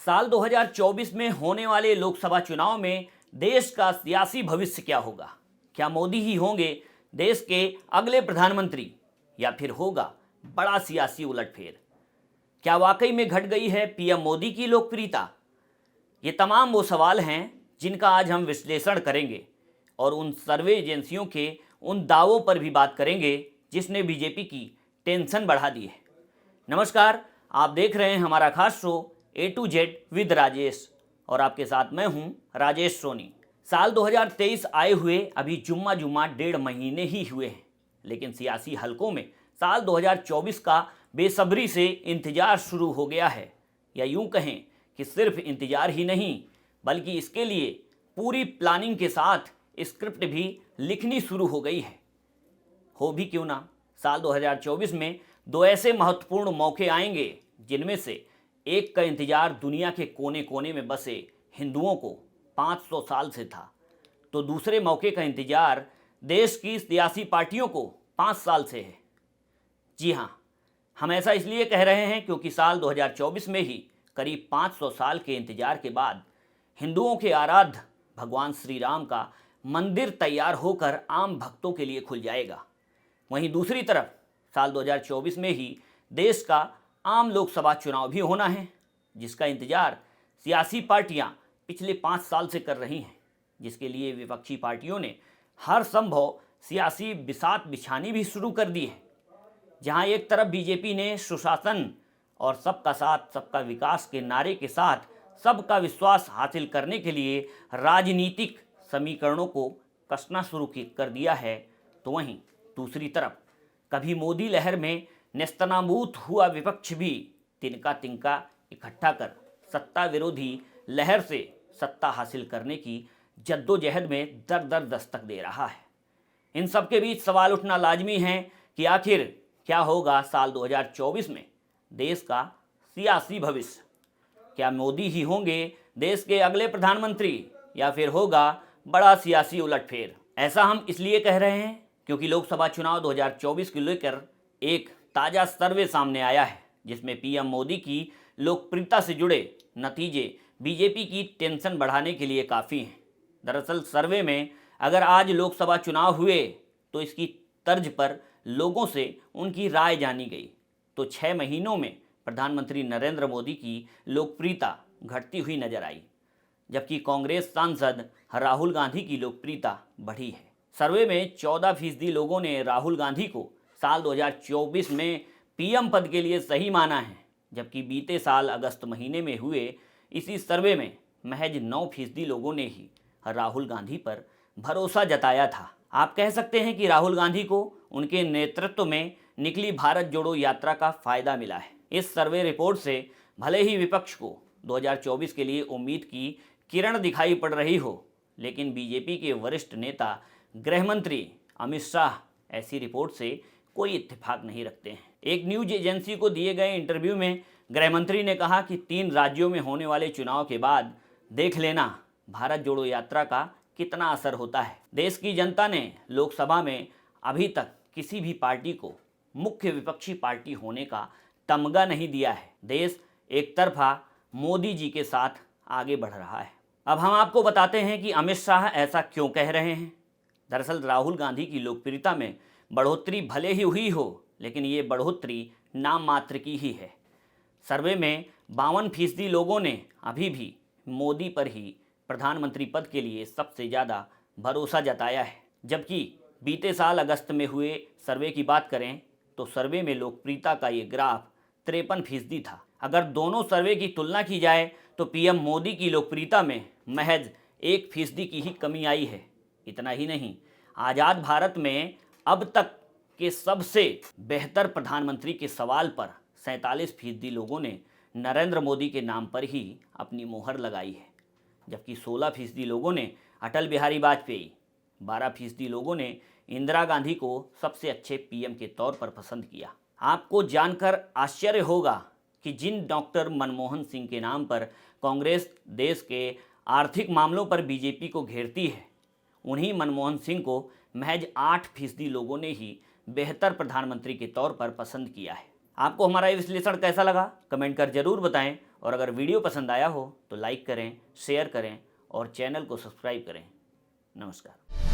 साल 2024 में होने वाले लोकसभा चुनाव में देश का सियासी भविष्य क्या होगा? क्या मोदी ही होंगे देश के अगले प्रधानमंत्री या फिर होगा बड़ा सियासी उलटफेर? क्या वाकई में घट गई है पीएम मोदी की लोकप्रियता? ये तमाम वो सवाल हैं जिनका आज हम विश्लेषण करेंगे और उन सर्वे एजेंसियों के उन दावों पर भी बात करेंगे जिसने बीजेपी की टेंशन बढ़ा दी है। नमस्कार, आप देख रहे हैं हमारा खास show A to Z with Rajesh और आपके साथ मैं हूं राजेश सोनी। साल 2023 आए हुए अभी जुम्मा 1.5 महीने ही हुए हैं, लेकिन सियासी हलकों में साल 2024 का बेसब्री से इंतजार शुरू हो गया है। या यूं कहें कि सिर्फ इंतजार ही नहीं बल्कि इसके लिए पूरी प्लानिंग के साथ स्क्रिप्ट भी लिखनी शुरू हो गई है। हो भी क्यों ना, साल 2024 में दो ऐसे महत्वपूर्ण मौके आएंगे जिनमें से एक का इंतजार दुनिया के कोने कोने में बसे हिंदुओं को 500 साल से था, तो दूसरे मौके का इंतजार देश की सियासी पार्टियों को 5 साल से है। जी हाँ, हम ऐसा इसलिए कह रहे हैं क्योंकि साल 2024 में ही करीब 500 साल के इंतजार के बाद हिंदुओं के आराध्य भगवान श्री राम का मंदिर तैयार होकर आम भक्तों के लिए खुल जाएगा। वहीं दूसरी तरफ साल 2024 में ही देश का आम लोकसभा चुनाव भी होना है, जिसका इंतजार सियासी पार्टियां पिछले 5 साल से कर रही हैं, जिसके लिए विपक्षी पार्टियों ने हर संभव सियासी बिसात बिछानी भी शुरू कर दी है। जहां एक तरफ बीजेपी ने सुशासन और सबका साथ सबका विकास के नारे के साथ सबका विश्वास हासिल करने के लिए राजनीतिक समीकरणों को कसना शुरू कर दिया है, तो वहीं दूसरी तरफ कभी मोदी लहर में नेस्तनाबूत हुआ विपक्ष भी तिनका तिनका इकट्ठा कर सत्ता विरोधी लहर से सत्ता हासिल करने की जद्दोजहद में दर दर दस्तक दे रहा है। इन सब के बीच सवाल उठना लाजमी है कि आखिर क्या होगा साल 2024 में देश का सियासी भविष्य? क्या मोदी ही होंगे देश के अगले प्रधानमंत्री या फिर होगा बड़ा सियासी उलटफेर? ऐसा हम इसलिए कह रहे हैं क्योंकि लोकसभा चुनाव 2024 को लेकर एक ताज़ा सर्वे सामने आया है, जिसमें पीएम मोदी की लोकप्रियता से जुड़े नतीजे बीजेपी की टेंशन बढ़ाने के लिए काफ़ी हैं। दरअसल सर्वे में अगर आज लोकसभा चुनाव हुए तो इसकी तर्ज पर लोगों से उनकी राय जानी गई, तो 6 महीनों में प्रधानमंत्री नरेंद्र मोदी की लोकप्रियता घटती हुई नजर आई, जबकि कांग्रेस सांसद राहुल गांधी की लोकप्रियता बढ़ी है। सर्वे में 14% लोगों ने राहुल गांधी को साल 2024 में पीएम पद के लिए सही माना है, जबकि बीते साल अगस्त महीने में हुए इसी सर्वे में महज 9% लोगों ने ही राहुल गांधी पर भरोसा जताया था। आप कह सकते हैं कि राहुल गांधी को उनके नेतृत्व में निकली भारत जोड़ो यात्रा का फायदा मिला है। इस सर्वे रिपोर्ट से भले ही विपक्ष को 2024 के लिए उम्मीद की किरण दिखाई पड़ रही हो, लेकिन बीजेपी के वरिष्ठ नेता गृह मंत्री अमित शाह ऐसी रिपोर्ट से कोई इत्तेफाक नहीं रखते हैं। एक न्यूज एजेंसी को दिए गए इंटरव्यू में गृह मंत्री ने कहा कि 3 राज्यों में होने वाले चुनाव के बाद देख लेना भारत जोड़ो यात्रा का कितना असर होता है। देश की जनता ने लोकसभा में अभी तक किसी भी पार्टी को मुख्य विपक्षी पार्टी होने का तमगा नहीं दिया है। देश एक तरफा मोदी जी के साथ आगे बढ़ रहा है। अब हम आपको बताते हैं कि अमित शाह ऐसा क्यों कह रहे हैं। दरअसल राहुल गांधी की लोकप्रियता में बढ़ोतरी भले ही हुई हो, लेकिन ये बढ़ोतरी नाम मात्र की ही है। सर्वे में 52% लोगों ने अभी भी मोदी पर ही प्रधानमंत्री पद के लिए सबसे ज़्यादा भरोसा जताया है, जबकि बीते साल अगस्त में हुए सर्वे की बात करें तो सर्वे में लोकप्रियता का ये ग्राफ 53% था। अगर दोनों सर्वे की तुलना की जाए तो पीएम मोदी की लोकप्रियता में महज 1% की ही कमी आई है। इतना ही नहीं, आज़ाद भारत में अब तक के सबसे बेहतर प्रधानमंत्री के सवाल पर 47% लोगों ने नरेंद्र मोदी के नाम पर ही अपनी मोहर लगाई है, जबकि 16% लोगों ने अटल बिहारी वाजपेयी, 12% लोगों ने इंदिरा गांधी को सबसे अच्छे पीएम के तौर पर पसंद किया। आपको जानकर आश्चर्य होगा कि जिन डॉक्टर मनमोहन सिंह के नाम पर कांग्रेस देश के आर्थिक मामलों पर बीजेपी को घेरती है, उन्हीं मनमोहन सिंह को महज 8% लोगों ने ही बेहतर प्रधानमंत्री के तौर पर पसंद किया है। आपको हमारा ये विश्लेषण कैसा लगा, कमेंट कर जरूर बताएं और अगर वीडियो पसंद आया हो तो लाइक करें, शेयर करें और चैनल को सब्सक्राइब करें। नमस्कार।